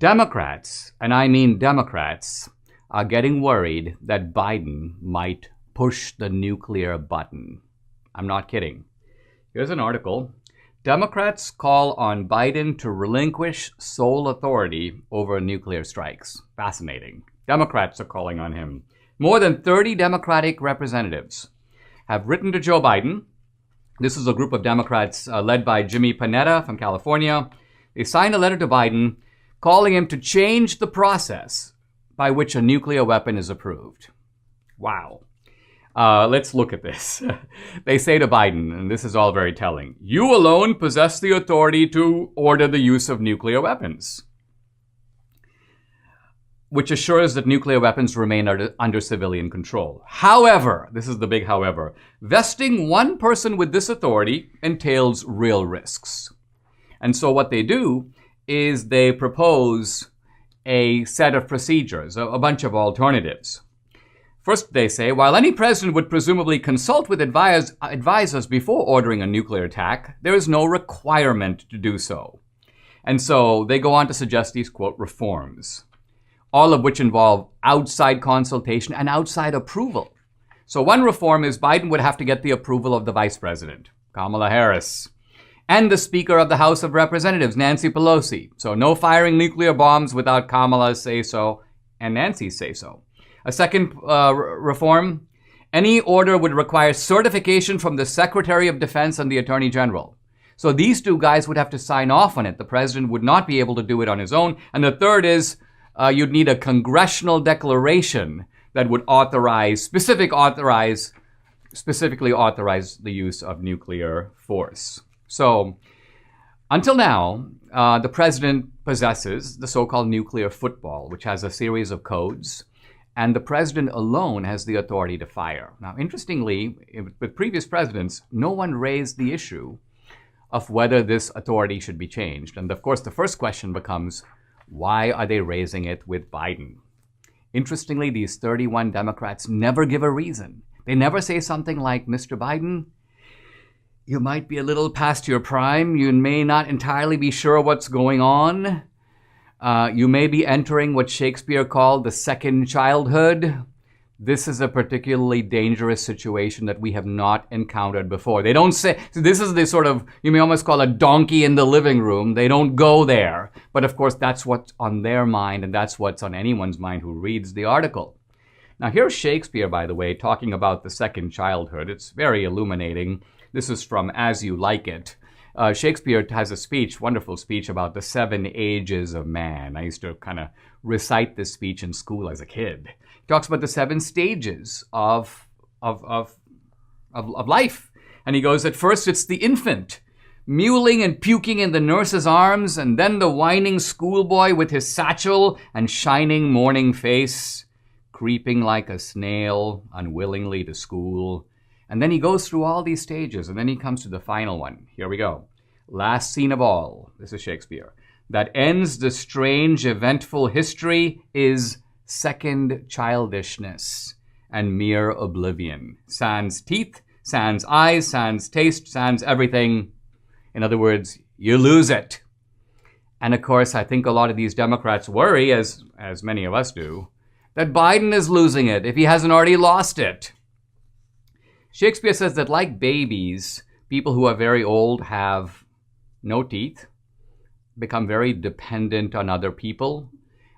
Democrats, and I mean Democrats, are getting worried that Biden might push the nuclear button. I'm not kidding. Here's an article. Democrats call on Biden to relinquish sole authority over nuclear strikes. Fascinating. Democrats are calling on him. More than 30 Democratic representatives have written to Joe Biden. This is a group of Democrats led by Jimmy Panetta from California. They signed a letter to Biden calling him to change the process by which a nuclear weapon is approved. Wow. Let's look at this. They say to Biden, and this is all very telling, "You alone possess the authority to order the use of nuclear weapons, which assures that nuclear weapons remain under civilian control. However," this is the big however, "vesting one person with this authority entails real risks." And so what they do is they propose a set of procedures, a bunch of alternatives. First, they say, while any president would presumably consult with advisors before ordering a nuclear attack, there is no requirement to do so. And so they go on to suggest these, quote, reforms, all of which involve outside consultation and outside approval. So one reform is Biden would have to get the approval of the vice president, Kamala Harris, and the Speaker of the House of Representatives, Nancy Pelosi. So no firing nuclear bombs without Kamala's say-so and Nancy's say-so. A second reform, any order would require certification from the Secretary of Defense and the Attorney General. So these two guys would have to sign off on it. The president would not be able to do it on his own. And the third is you'd need a congressional declaration that would specifically authorize the use of nuclear force. So until now, the president possesses the so-called nuclear football, which has a series of codes. And the president alone has the authority to fire. Now, interestingly, with previous presidents, no one raised the issue of whether this authority should be changed. And of course, the first question becomes, why are they raising it with Biden? Interestingly, these 31 Democrats never give a reason. They never say something like, Mr. Biden, you might be a little past your prime. You may not entirely be sure what's going on. You may be entering what Shakespeare called the second childhood. This is a particularly dangerous situation that we have not encountered before. They don't say, this is the sort of, you may almost call a donkey in the living room. They don't go there. But of course, that's what's on their mind, and that's what's on anyone's mind who reads the article. Now, here's Shakespeare, by the way, talking about the second childhood. It's very illuminating. This is from As You Like It. Shakespeare has a speech, wonderful speech, about the 7 ages of man. I used to kind of recite this speech in school as a kid. He talks about the 7 stages of life. And he goes, at first it's the infant, mewling and puking in the nurse's arms, and then the whining schoolboy with his satchel and shining morning face, creeping like a snail unwillingly to school. And then he goes through all these stages, and then he comes to the final one. Here we go. Last scene of all, this is Shakespeare, that ends the strange, eventful history is second childishness and mere oblivion. Sans teeth, sans eyes, sans taste, sans everything. In other words, you lose it. And of course, I think a lot of these Democrats worry, as many of us do, that Biden is losing it if he hasn't already lost it. Shakespeare says that like babies, people who are very old have no teeth, become very dependent on other people,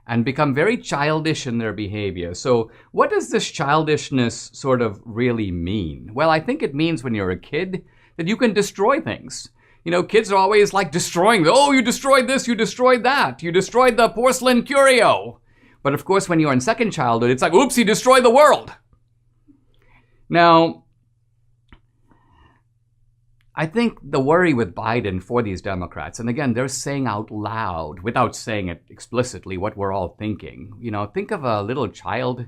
and become very childish in their behavior. So what does this childishness sort of really mean? Well, I think it means when you're a kid that you can destroy things. You know, kids are always like destroying, you destroyed this, you destroyed that, you destroyed the porcelain curio. But of course, when you're in second childhood, it's like, oops, he destroyed the world. Now, I think the worry with Biden for these Democrats, and again, they're saying out loud, without saying it explicitly, what we're all thinking. You know, think of a little child.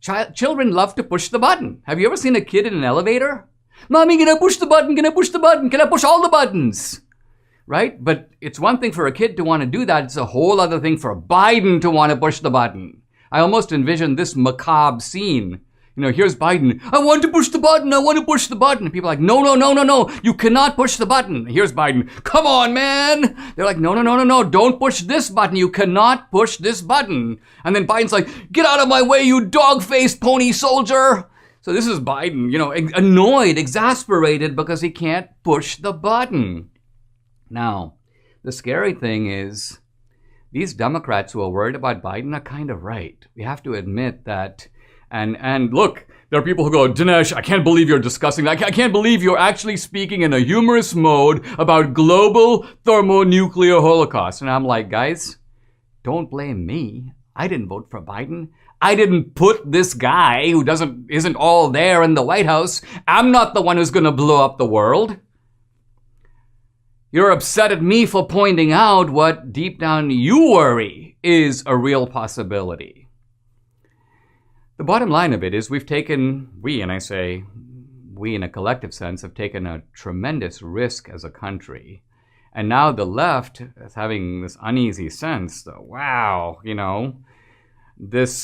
Children love to push the button. Have you ever seen a kid in an elevator? Mommy, can I push the button? Can I push the button? Can I push all the buttons? Right? But it's one thing for a kid to want to do that. It's a whole other thing for Biden to want to push the button. I almost envision this macabre scene. Here's Biden. I want to push the button. I want to push the button. And people are like, no, no, no, no, no. You cannot push the button. Here's Biden. Come on, man. They're like, no, no, no, no, no. Don't push this button. You cannot push this button. And then Biden's like, get out of my way, you dog-faced pony soldier. So this is Biden, annoyed, exasperated because he can't push the button. Now, the scary thing is these Democrats who are worried about Biden are kind of right. We have to admit that. And look, there are people who go, Dinesh, I can't believe you're discussing that. I can't believe you're actually speaking in a humorous mode about global thermonuclear holocaust. And I'm like, guys, don't blame me. I didn't vote for Biden. I didn't put this guy who isn't all there in the White House. I'm not the one who's going to blow up the world. You're upset at me for pointing out what deep down you worry is a real possibility. The bottom line of it is we, and I say we in a collective sense, have taken a tremendous risk as a country. And now the left is having this uneasy sense that, wow, this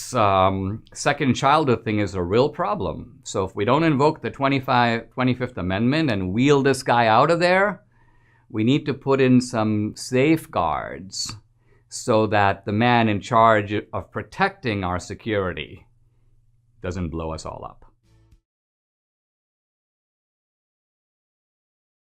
second childhood thing is a real problem. So if we don't invoke the 25th Amendment and wheel this guy out of there, we need to put in some safeguards so that the man in charge of protecting our security doesn't blow us all up.